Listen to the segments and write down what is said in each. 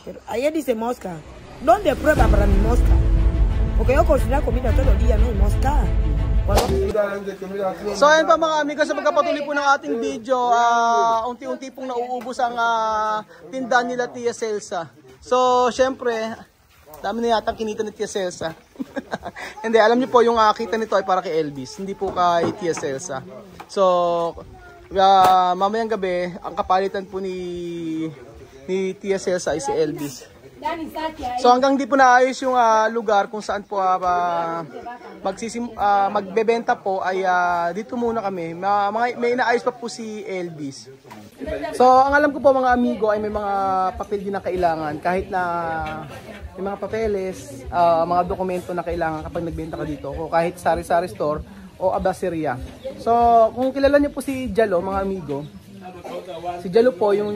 Pero ahí dice mosca. ¿Dónde prueba para mi mosca? Porque yo cocino comida todos los días, no hay mosca. So ayun pa mga amigo, sa pagkapatuloy po ng ating video, unti-unti pong nauubos ang tindahan nila Tia Celsa. So syempre, dami na yata kinita ni Tia Celsa. Hindi, alam niyo po yung kita nito ay para kay Elvis, hindi po kay Tia Celsa. So mamayang gabi, ang kapalitan po ni Tia Celsa ay si Elvis. So hanggang di po naayos yung lugar kung saan po magbebenta po ay dito muna kami. May inaayos pa po si Elvis. So ang alam ko po mga amigo ay may mga papel din na kailangan. Kahit na may mga papeles, mga dokumento na kailangan kapag nagbenta ka dito. O kahit sari-sari store o abaseria. So kung kilala niyo po si Jalo mga amigo, si Jalo po yung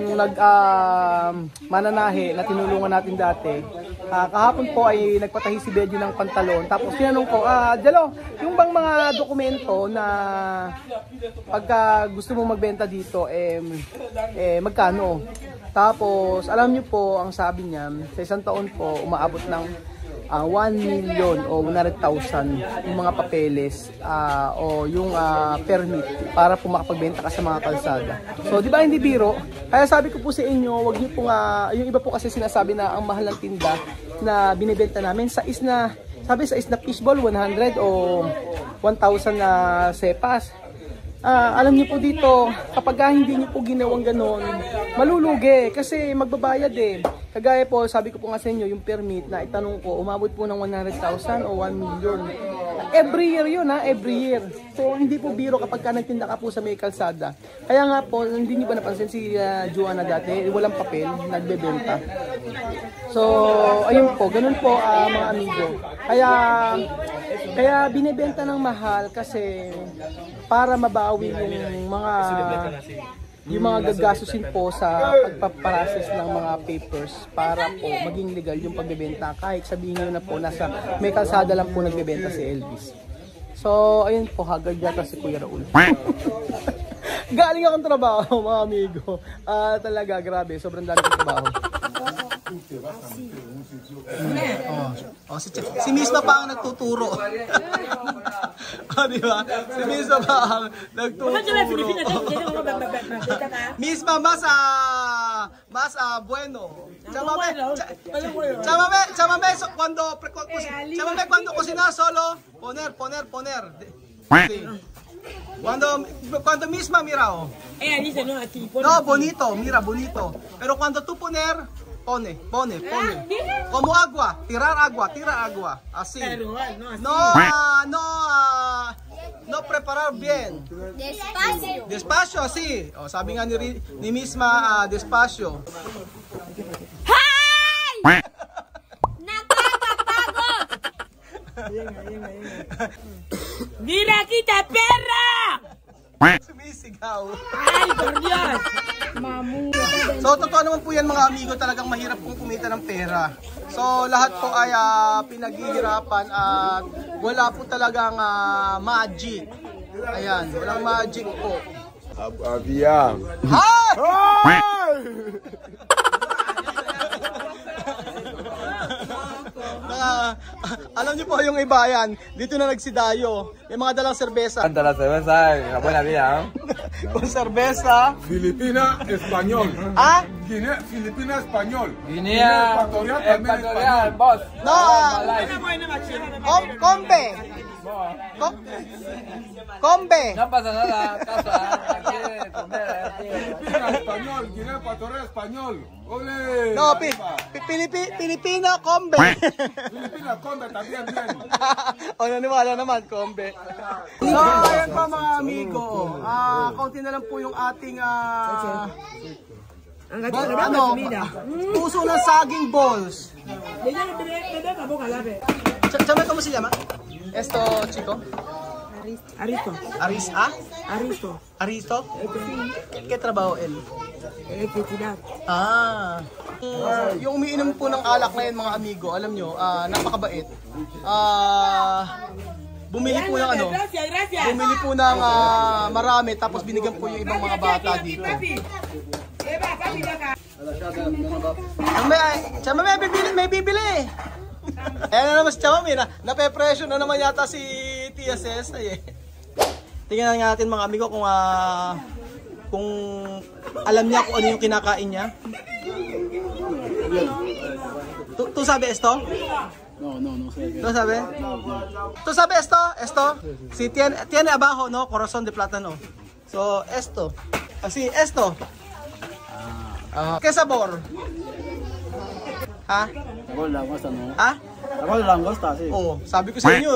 mananahe na tinulungan natin dati. Kahapon po ay nagpatahi si Benji ng pantalon. Tapos tinanong ko, Jalo, yung bang mga dokumento na pagka gusto mo magbenta dito, magkano? Tapos alam niyo po, ang sabi niya, sa isang taon po, umaabot ng 1 million o 100,000 yung mga papeles o yung permit para po makapagbenta ka sa mga kalsada. So, di ba hindi biro? Kaya sabi ko po sa inyo, wag niyo po yung iba po kasi sinasabi na ang mahal ng tinda na binibenta namin sa isna, sabi sa isna fishball 100 o 1,000 na sepas. Alam niyo po dito, kapag hindi niyo po ginawang ganon, malulugi kasi magbabayad eh. Kagaya po, sabi ko po nga sa inyo, yung permit na itanong ko, umabot po ng 100,000 o 1 million. Every year yun every year. So hindi po biro kapag ka nagtinda ka po sa may kalsada. Kaya nga po, hindi niyo ba napansin si Joanna dati, walang papel, nagbebenta. So, ayun po, ganun po mga amigo. Kaya binibenta ng mahal kasi para mabawi yung mga gagastusin po sa pagpaprocess ng mga papers para po maging legal yung pagbebenta. Kahit sabihin nyo na po nasa may kalsada lang po nagbebenta si Elvis. So, ayun po, haggard yata si Kuya Raul. Galing akong trabaho mga amigo. Talaga, grabe, sobrang dami kong trabaho. Si Miss pa ang nagtuturo. Di ba? Si Miss pa ang nagtuturo. Miss pa mas bueno. Chamame cuando cocina solo poner. Cuando misma mira dice no aquí. No, bonito, mira bonito. Pero cuando tú pone. Como agua, tirar agua, así. No preparar bien. Despacio así. Sabi nga ni misma despacio. Hay! Nakakapagod! Mira kita perra! Sumisigaw. Ay, por Dios! Mamu. So, totoo naman po yan mga amigo, talagang mahirap pong kumita ng pera. So, lahat po ay pinaghihirapan at wala po talagang magic. Ayan, walang magic po. Abiyan. Hi! Alam niyo po yung iba yan, dito na nagsidayo. May mga dalang serbesa. Canta la cerveza, la buena vida. Con serbesa. Filipina, español. Guinea, Filipina, español. Guinea Ecuatorial, boss. No, combe. Combe. No pasa nada, casa. Aquí, Filipina, español. Guinea Ecuatorial, español. Ole. No, Pilipino, combe. Filipina, combe, también bien. Naniwala naman, combe. So, ayan pa mga amigo. Kaunti na lang po yung ating puso ng saging balls. Chame, ¿cómo se llama? Esto, chico. Aristo. Aristo? ¿Qué trabaho él? Electricidad. Yung umiinom po ng alak na yun mga amigo, alam nyo, napakabait. Bumili po ng bumili po ng marami tapos binigyan po yung ibang mga bata dito. Chama, may bibili. Ayan na naman si Chama, nape-pressure na naman yata si Tia Cesay eh. Tingnan natin mga amigo kung alam niya kung ano yung kinakain niya. ¿Tú sabes esto? No sé. ¿Tú sabes? ¿Tú sabes esto? Si tiene abajo, ¿no? Corazón de plátano. So, esto. Así, esto. ¿Qué sabor? ¿Ah? Ako langosta, no? ¿Ah? Ako langosta, sí. Oh, sabi ko sa inyo,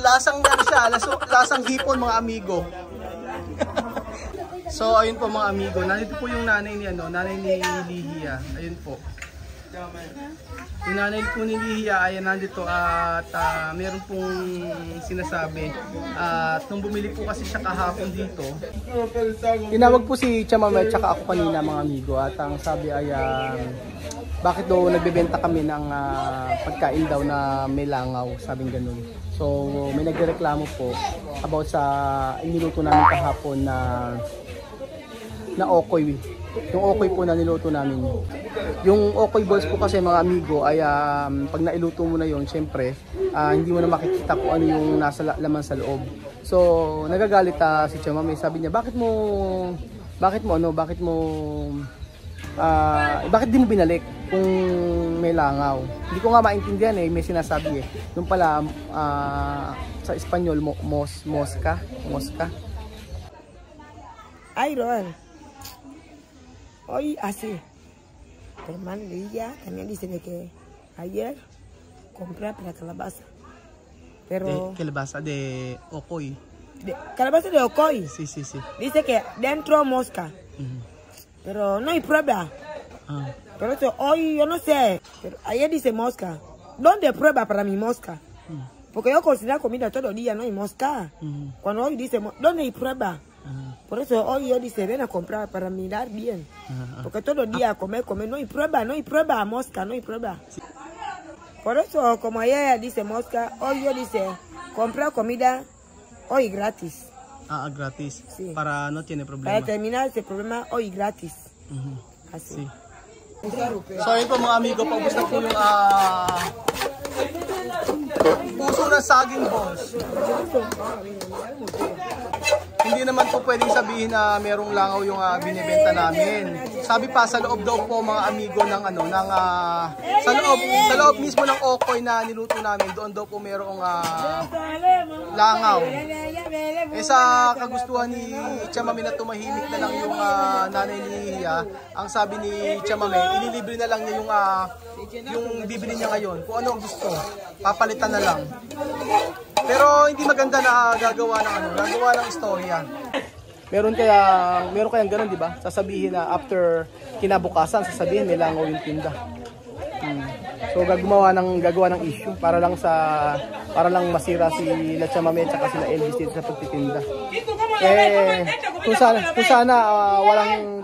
lasang ano siya, lasang hipon mga amigo. So, ayun po mga amigo. Nandito po yung nanay ni Lihia. Ayun po. Yung nanay po ni Lihia ay nandito at meron pong sinasabi. At nung bumili po kasi siya kahapon dito, tinawag po si Chamame at saka ako kanina mga amigo. At ang sabi ay bakit daw nagbebenta kami ng pagkain daw na may langaw, sabing ganun. So may nagrereklamo po about sa iniluto namin kahapon na okoy. Yung okoy po na niluto namin. Yung okoy balls po kasi mga amigo ay pag nailuto mo na yon, syempre hindi mo na makikita kung ano yung nasa laman sa loob. So nagagalit si Chamame, sabi niya bakit di mo binalik kung may langaw? Hindi ko nga maintindihan eh, may sinasabi eh. Yung pala sa Espanyol mosca. Ay, Roan. Hoy, así. Tu hermano Lilla también dice de que ayer compré para calabaza. Pero... De calabaza de okoy. Calabaza de okoy. Sí. Dice que dentro mosca. Pero no hay prueba. Pero eso, hoy yo no sé. Pero ayer dice mosca. ¿Dónde prueba para mi mosca? Porque yo cocino comida todo el día, no hay mosca. Cuando hoy dice, ¿dónde hay prueba? Por eso hoy yo dice, ven a comprar para mirar bien. Porque todo el día comer, no hay prueba, mosca, no hay prueba. Por eso, como ayer dice mosca, hoy yo dice, comprar comida hoy gratis. Gratis. Sí. Para no tiene problema. Para terminar ese problema hoy gratis. Así. Sí. So ayun po mga amigo, paubos na po yung puso ng saging balls. Hindi naman po pwedeng sabihin na merong langaw yung binibenta namin. Sabi pa sa loob daw po mga amigo ng sa loob mismo ng okoy na niluto namin, doon daw po merong langaw. Eh sa kagustuhan ni Chamame na tumahimik na lang yung nanay ni Lihia, ang sabi ni Chamame, ililibre na lang niya yung bibili niya ngayon. Kung ano ang gusto, papalitan na lang. Pero hindi maganda na gagawa ng istorya. Meron kayang ganun, di ba? Sasabihin na after kinabukasan, sasabihin may langaw yung tinda. So gagawa ng issue para lang masira si Chamame at saka sila Elvis dito sa pagtitinda. Kung sana walang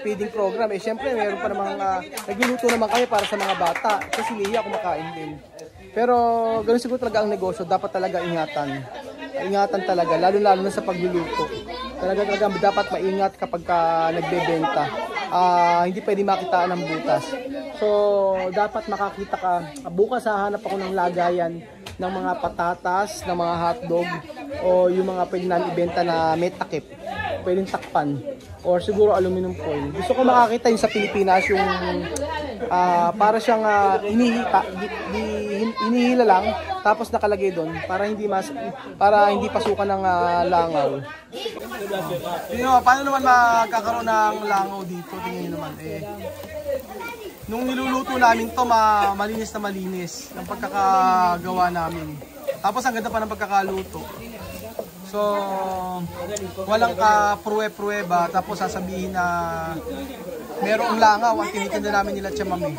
feeding program, syempre meron pa namang nagluluto naman kami para sa mga bata. Kasi si Lihia kumakain din. Pero ganoon siguro talaga ang negosyo, dapat talaga ingatan. Ingatan talaga, lalo na sa pagluluto. Talaga dapat maingat kapag nagbebenta. Hindi pwede makitaan ng butas. So, dapat makakita ka. Bukas hahanap ako ng lagayan ng mga patatas, ng mga hotdog, o yung mga pwede namin ibenta na may takip. Pwedeng takpan. Or siguro aluminum foil. Gusto ko makakita yung sa Pilipinas, yung para siyang hinihila lang, tapos nakalagay doon para hindi pasukan ng langaw. Paano naman magkakaroon ng langaw dito? Tingnan niyo naman nung niluluto namin to, malinis na malinis ng pagkakagawa namin. Tapos ang ganda pa ng pagkakaluto. So, walang pruwe-pruweba, tapos sasabihin na merong langaw ang tinitinda namin nila Chamame.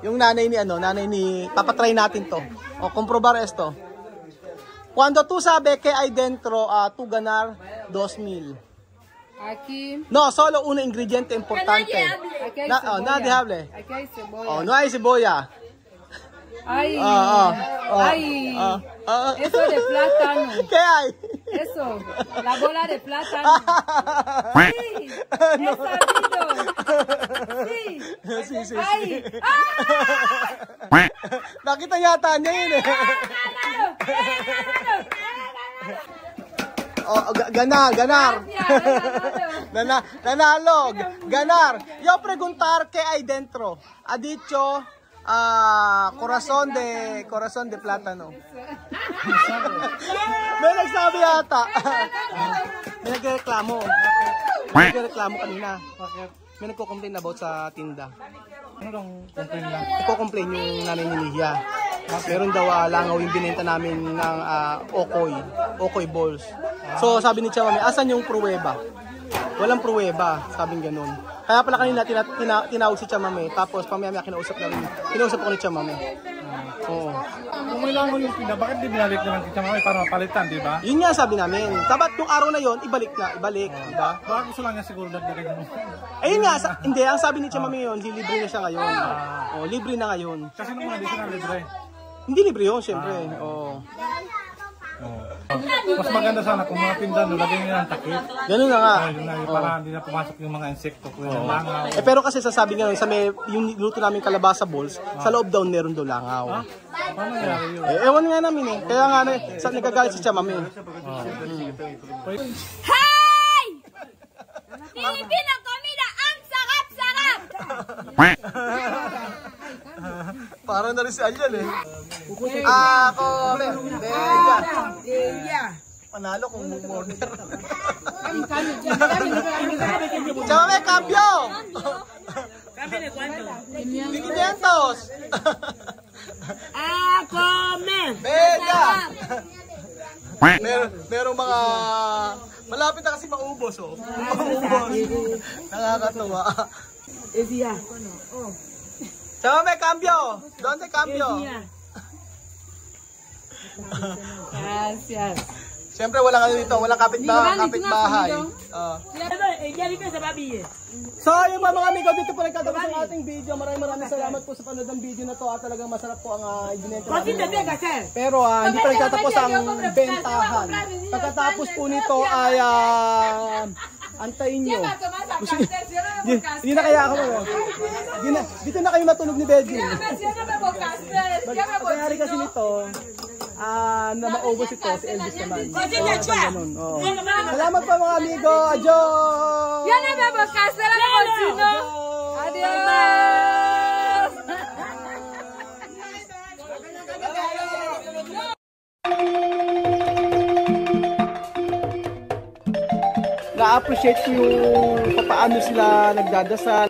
Yung nanay ni papatry natin to. O, comprobar esto. Cuando tú sabe que hay dentro tú ganar 2,000. Aquí. No, solo un ingrediente importante. Aquí hay cebolla. Nadie hable. Aquí hay cebolla. Oh, no hay cebolla. Ay. Ay. Eso de plátano. ¿Qué hay? Eso, la bola de plátano. Sí, he sabido. Sí. Sí. Ay. Nakita yata niya yun eh. Oh, ganar. Nanalo. Ganar. Yo preguntar qué hay dentro. Ha dicho corazón de plátano. May nagsabi yata. May nagreklamo. Kanina. May nagko-complain about sa tinda. Nagko-complain yung nanay ni Lia. Meron daw langaw yung binenta namin ng Okoy balls. So sabi ni Chamame, asan yung pruweba? Walang pruweba, sabing ganun. Kaya pala kanina tinawag si Chamame, tapos pamaya kinausap ko ni Chamame. Oo. Kung may langaw yung tinda, bakit di binalik naman si Chamame para mapalitan, di ba? Yun nga sabi namin. Dapat nung araw na yon ibalik, di ba? Baka gusto lang niya siguro dagdagan yung... Ayun nga, hindi, ang sabi ni Chamame yun, libre na siya ngayon. Libre na ngayon. Kasi nung mga di siya na libre. Hindi libre yun, syempre. Mas maganda sana kung mga tinda, no, lagyan nila ng takip. Ganun na nga. Para hindi na pumasok yung mga insekto kung yung langaw. Pero kasi sasabi nga sa yung luto namin kalabasa balls, sa loob daw meron daw langaw. Paano nangyari yun? Ewan nga namin eh. Kaya nga nagagalit si Chamame. Hey! Filipino comida ang sarap-sarap! Parang na rin si Alyan eh. Bega. Panalo kung order. Chamame, cambio! $500. Come! Bega! Merong mga... Malapit na kasi maubos, oh. Maubos. Nakakatuwa. Evia. Chamame, cambio! Donde cambio? Gracias. Siyempre walang ano dito, walang kapitbahay. So yung mga amigo, dito po nagtatapos ang ating video. Maraming salamat po sa panood ng video na to. Talagang masarap po ang ibinenta namin. Pero hindi pa nagtatapos ang bentahan. Pagkatapos po nito ay antayin nyo. Hindi na kaya ako. Dito na kayo matulog ni Bedin. Pagkayari kasi nito, na maubos ito si Elvis naman. Ganun, oh. Salamat po mga amigo. Adios! Ya no me bocaste la cocina. Adiós. Na-appreciate ko yung paano sila nagdadasal.